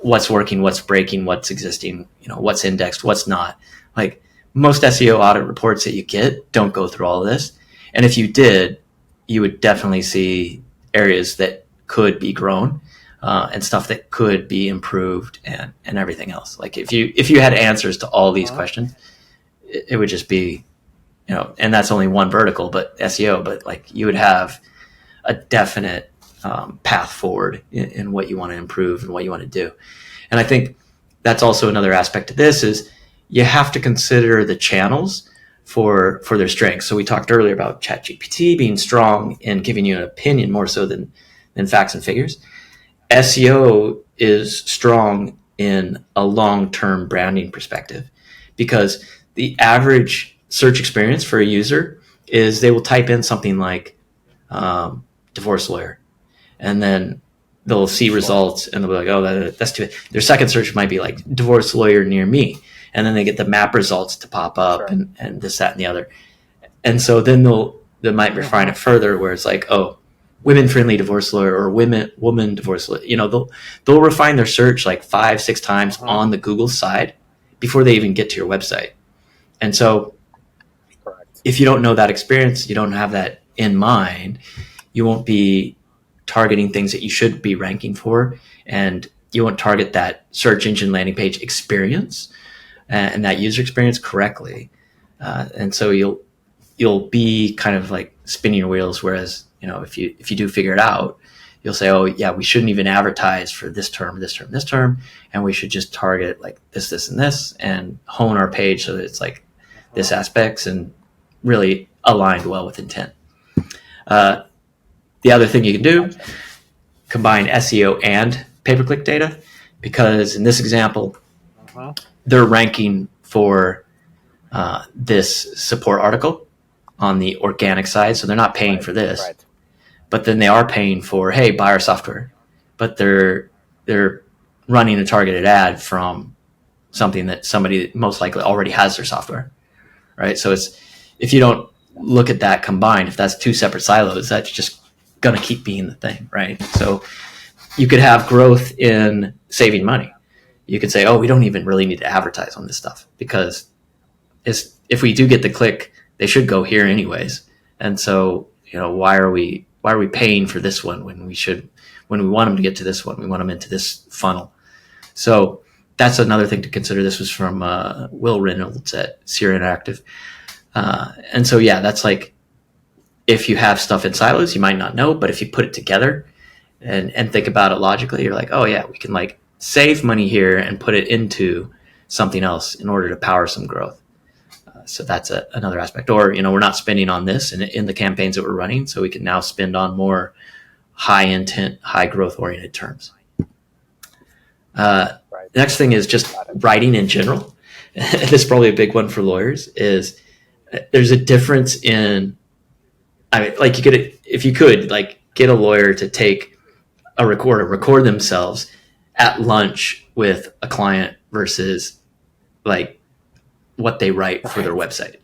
what's working, what's breaking, what's existing, what's indexed, what's not. Like most SEO audit reports that you get don't go through all of this. And if you did, you would definitely see areas that could be grown and stuff that could be improved and everything else. Like if you had answers to all these questions, it would just be, and that's only one vertical, but SEO, but like you would have a definite path forward in what you want to improve and what you want to do. And I think that's also another aspect of this is you have to consider the channels for their strengths. So we talked earlier about ChatGPT being strong in giving you an opinion more so than facts and figures. SEO is strong in a long-term branding perspective, because the average search experience for a user is they will type in something like divorce lawyer, and then they'll see results and they'll be like, oh, that's too. Their second search might be like divorce lawyer near me. And then they get the map results to pop up and this, that, and the other. And so then they might refine it further where it's like, oh, women-friendly divorce lawyer or woman divorce lawyer. They'll refine their search like 5-6 times on the Google side before they even get to your website. And so if you don't know that experience, you don't have that in mind, you won't be targeting things that you should be ranking for, and you won't target that search engine landing page experience and that user experience correctly. And so you'll be kind of like spinning your wheels. Whereas, if you do figure it out, you'll say, oh yeah, we shouldn't even advertise for this term, and we should just target like this, and this, and hone our page so that it's like this aspects and really aligned well with intent. The other thing you can do, combine SEO and pay-per-click data, because in this example, they're ranking for this support article on the organic side, so they're not paying for this. Right. But then they are paying for, hey, buy our software. But they're running a targeted ad from something that somebody most likely already has their software, right? So it's, if you don't look at that combined, if that's two separate silos, that's just going to keep being the thing, right? So you could have growth in saving money. You could say, oh, we don't even really need to advertise on this stuff, because if we do get the click, they should go here anyways. And so, why are we paying for this one when we want them to get to this one, we want them into this funnel. So that's another thing to consider. This was from Will Reynolds at Sierra Interactive. And so, yeah, that's like, if you have stuff in silos, you might not know, but if you put it together and think about it logically, you're like, oh yeah, we can like save money here and put it into something else in order to power some growth. So that's another aspect. Or, we're not spending on this in the campaigns that we're running, so we can now spend on more high intent, high growth oriented terms. The next thing is just writing in general. This is probably a big one for lawyers, is there's a difference in, like if you could like get a lawyer to take record themselves at lunch with a client versus like what they write for their website,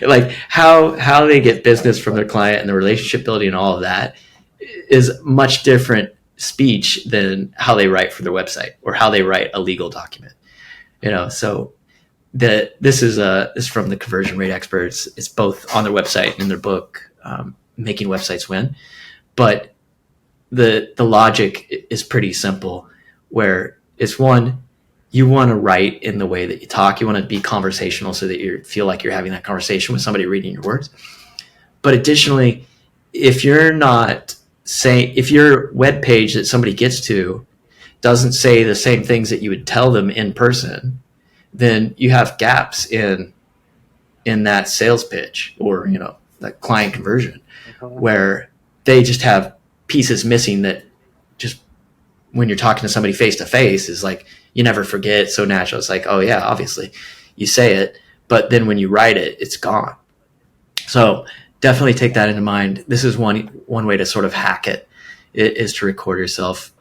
like how they get business from their client and the relationship building and all of that is much different speech than how they write for their website or how they write a legal document, so this is from the conversion rate experts. It's both on their website and in their book, Making Websites Win. But the logic is pretty simple, where it's one, you want to write in the way that you talk. You want to be conversational so that you feel like you're having that conversation with somebody reading your words. But additionally, if your web page that somebody gets to doesn't say the same things that you would tell them in person, then you have gaps in that sales pitch or, that client conversion, where they just have pieces missing that just when you're talking to somebody face to face is like, you never forget. It's so natural. It's like, oh yeah, obviously you say it, but then when you write it, it's gone. So definitely take that into mind. This is one way to sort of hack it, is to record yourself.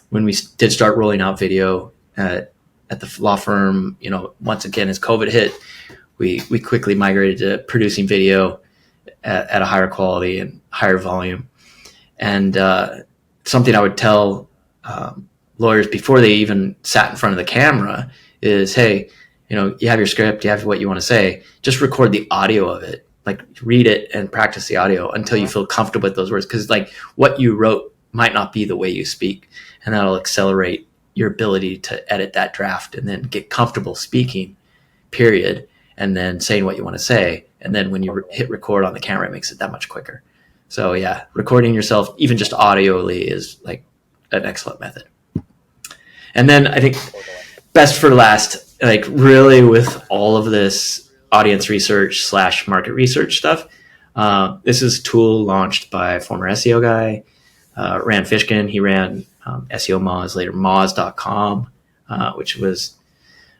When we did start rolling out video at the law firm, once again, as COVID hit, we quickly migrated to producing video at a higher quality and higher volume. And something I would tell lawyers before they even sat in front of the camera is, hey, you have your script, you have what you want to say, just record the audio of it, like read it and practice the audio until you feel comfortable with those words. Because like what you wrote might not be the way you speak, and that'll accelerate your ability to edit that draft and then get comfortable speaking, period, and then saying what you want to say. And then when you hit record on the camera, it makes it that much quicker. So yeah, recording yourself, even just audioly, is like an excellent method. And then I think best for last, like really with all of this audience research / market research stuff, this is a tool launched by a former SEO guy, Rand Fishkin. He ran SEO Moz, later Moz.com, which was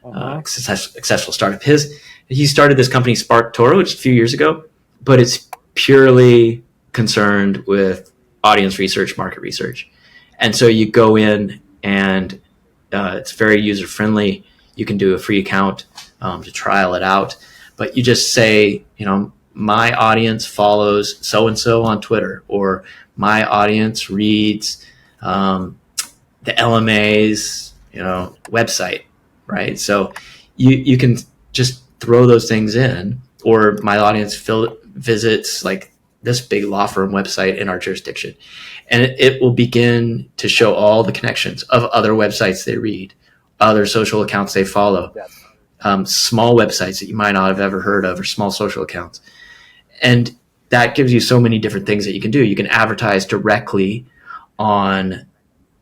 a successful startup. He started this company, Spark Toro, which a few years ago, but it's purely concerned with audience research, market research. And so you go in and it's very user friendly. You can do a free account to trial it out, but you just say, my audience follows so-and-so on Twitter, or my audience reads the LMA's, website, right? So you can just throw those things in, or my audience visits like this big law firm website in our jurisdiction, and it will begin to show all the connections of other websites they read, other social accounts they follow, small websites that you might not have ever heard of, or small social accounts. And that gives you so many different things that you can do. You can advertise directly on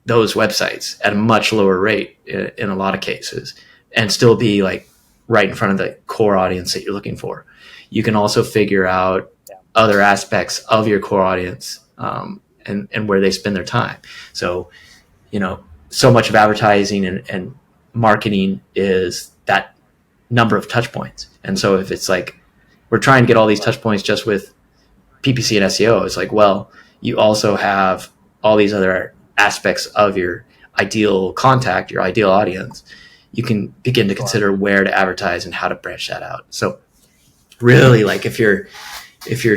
those websites at a much lower rate in a lot of cases, and still be like right in front of the core audience that you're looking for. You can also figure out other aspects of your core audience, and where they spend their time. So, so much of advertising and marketing is that number of touch points. And so if it's like, we're trying to get all these touch points just with PPC and SEO, it's like, well, you also have all these other aspects of your ideal contact, your ideal audience. You can begin to consider where to advertise and how to branch that out. So really, like if you're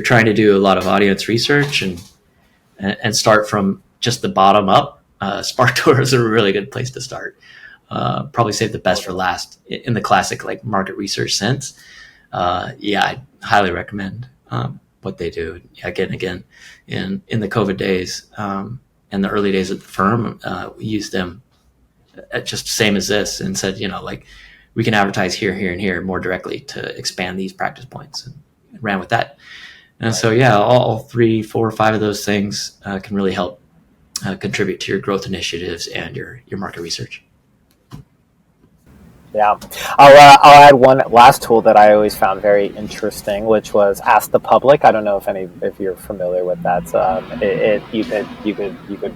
trying to do a lot of audience research and start from just the bottom up, SparkTour is a really good place to start. Probably save the best for last in the classic like market research sense. I highly recommend what they do again and again. In the COVID days and the early days of the firm, we used them just same as this, and said, like, we can advertise here, here, and here more directly to expand these practice points, and ran with that. And so, all 3, 4, 5 of those things can really help contribute to your growth initiatives and your market research. Yeah, I'll add one last tool that I always found very interesting, which was Ask the Public. I don't know if you're familiar with that. You could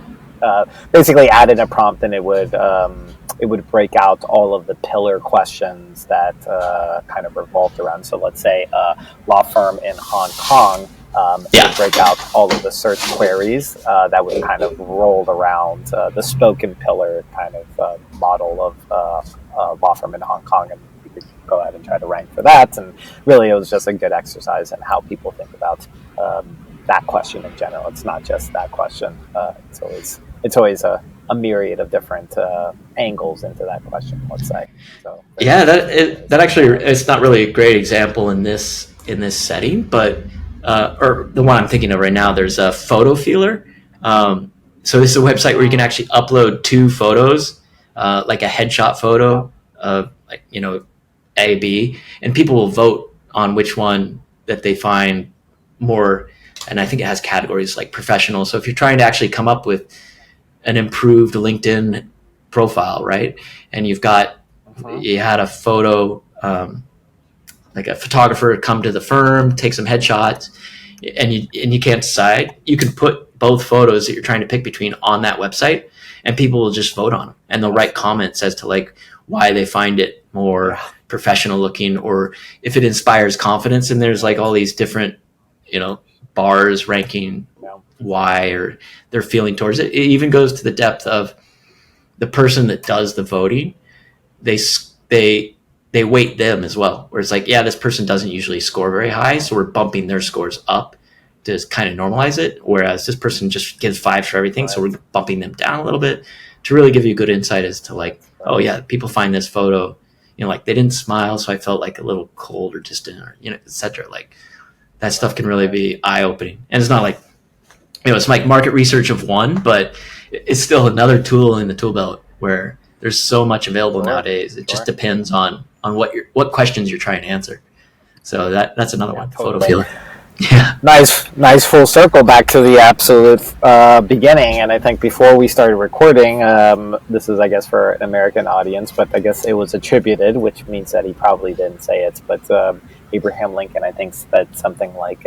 basically add in a prompt, and it would break out all of the pillar questions that kind of revolved around. So let's say a law firm in Hong Kong. It would break out all of the search queries that would kind of roll around the spoken pillar kind of model of law firm in Hong Kong, and you could go ahead and try to rank for that. And really, it was just a good exercise in how people think about that question in general. It's not just that question. It's always a myriad of different angles into that question, let's say. So that actually, it's not really a great example in this setting, but or the one I'm thinking of right now, there's a photo feeler. So this is a website where you can actually upload 2 photos, like a headshot photo of A, B, and people will vote on which one that they find more. And I think it has categories like professional. So if you're trying to actually come up with an improved LinkedIn profile, right? And you had a photo, like a photographer come to the firm, take some headshots, and you can't decide. You can put both photos that you're trying to pick between on that website, and people will just vote on them, and they'll write comments as to like why they find it more professional looking, or if it inspires confidence. And there's like all these different, bars ranking why or their feeling towards it. It even goes to the depth of the person that does the voting. They weight them as well, where it's like, this person doesn't usually score very high, so we're bumping their scores up to kind of normalize it, whereas this person just gives 5 for everything, so we're bumping them down a little bit to really give you good insight as to like, people find this photo, like they didn't smile, so I felt like a little cold or distant, or etc. Like that stuff can really be eye-opening. And it's not like, it's like market research of one, but it's still another tool in the tool belt where there's so much available nowadays. It just depends on what questions you're trying to answer. So that's another one. Totally. Photo feeler. Yeah. Nice full circle back to the absolute beginning. And I think before we started recording, this is, I guess, for an American audience, but I guess it was attributed, which means that he probably didn't say it. But Abraham Lincoln, I think, said something like,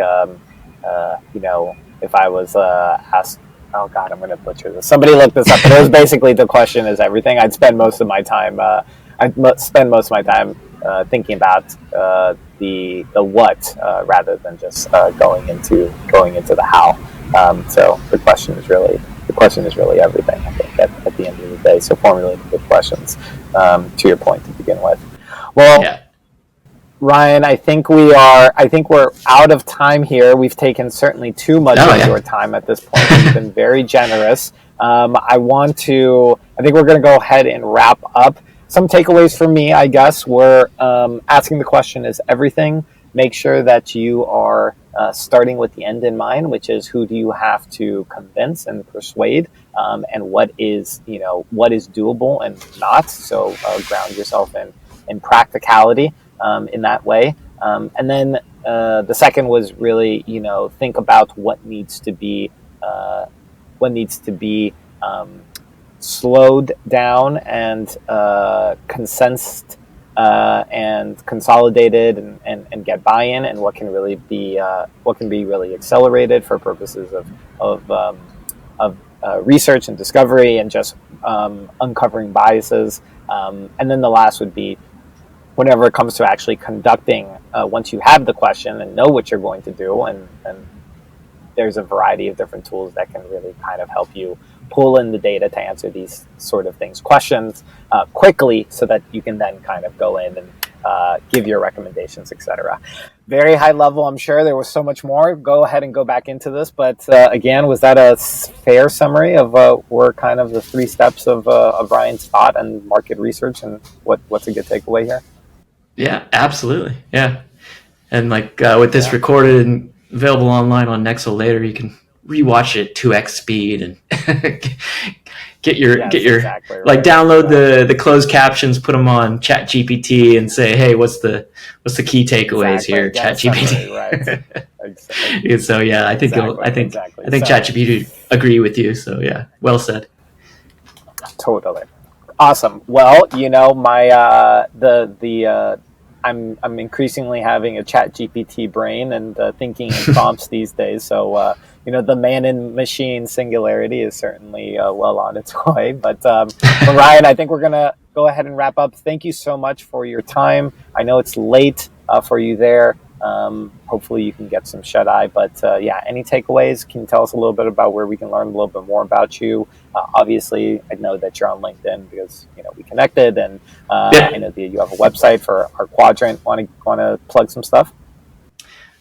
if I was asked, oh God, I'm going to butcher this. Somebody looked this up, but it was basically the question is everything. I'd spend most of my time thinking about the what rather than just going into the how. So the question is really everything, I think, at the end of the day. So formulating good questions, to your point to begin with. Well, Ryan, I think we're out of time here. We've taken certainly too much of your time at this point. You've been very generous. I think we're going to go ahead and wrap up. Some takeaways for me, I guess, were asking the question, is everything? Make sure that you are starting with the end in mind, which is who do you have to convince and persuade, and what is doable and not. So ground yourself in practicality in that way. And then the second was really, think about what needs to be slowed down and consensed and consolidated and get buy-in, and what can be really accelerated for purposes of research and discovery and just uncovering biases. And then the last would be whenever it comes to actually conducting, once you have the question and know what you're going to do, and there's a variety of different tools that can really kind of help you pull in the data to answer these sort of questions quickly, so that you can then kind of go in and give your recommendations, etc. Very high level. I'm sure there was so much more. Go ahead and go back into this. But again, was that a fair summary of were kind of the 3 steps of Ryan's thought and market research, and what's a good takeaway here? Yeah, absolutely. Yeah. And with this recorded and available online on Nexl later, you can rewatch it 2x speed and exactly right. Download the closed captions, put them on ChatGPT, and say, hey, what's the key takeaways here, ChatGPT? Right. Exactly. So yeah, I think ChatGPT agree with you. So yeah, well said. Totally. Awesome. Well, my I'm increasingly having a ChatGPT brain and thinking in prompts these days. So the man in machine singularity is certainly well on its way. But Ryan, I think we're gonna go ahead and wrap up. Thank you so much for your time. I know it's late for you there. Hopefully you can get some shut eye. But any takeaways? Can you tell us a little bit about where we can learn a little bit more about you? Obviously, I know that you're on LinkedIn because we connected, and I know that you have a website for rQuadrant. Want to plug some stuff?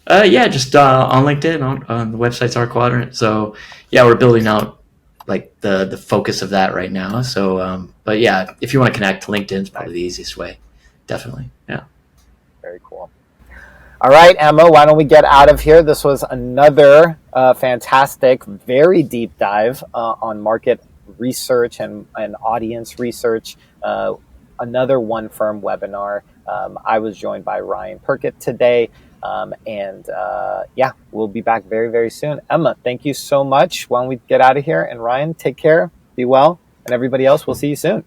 Just on LinkedIn, on the website's rQuadrant. So yeah, we're building out the focus of that right now. So but yeah, if you want to connect, LinkedIn's probably the easiest way. Definitely. Yeah. Very cool. All right, Emma, why don't we get out of here? This was another fantastic, very deep dive on market research and audience research. Another One Firm webinar. I was joined by Ryan Purkey today. We'll be back very, very soon. Emma, thank you so much. Why don't we get out of here? And Ryan, take care, be well, and everybody else, we'll see you soon.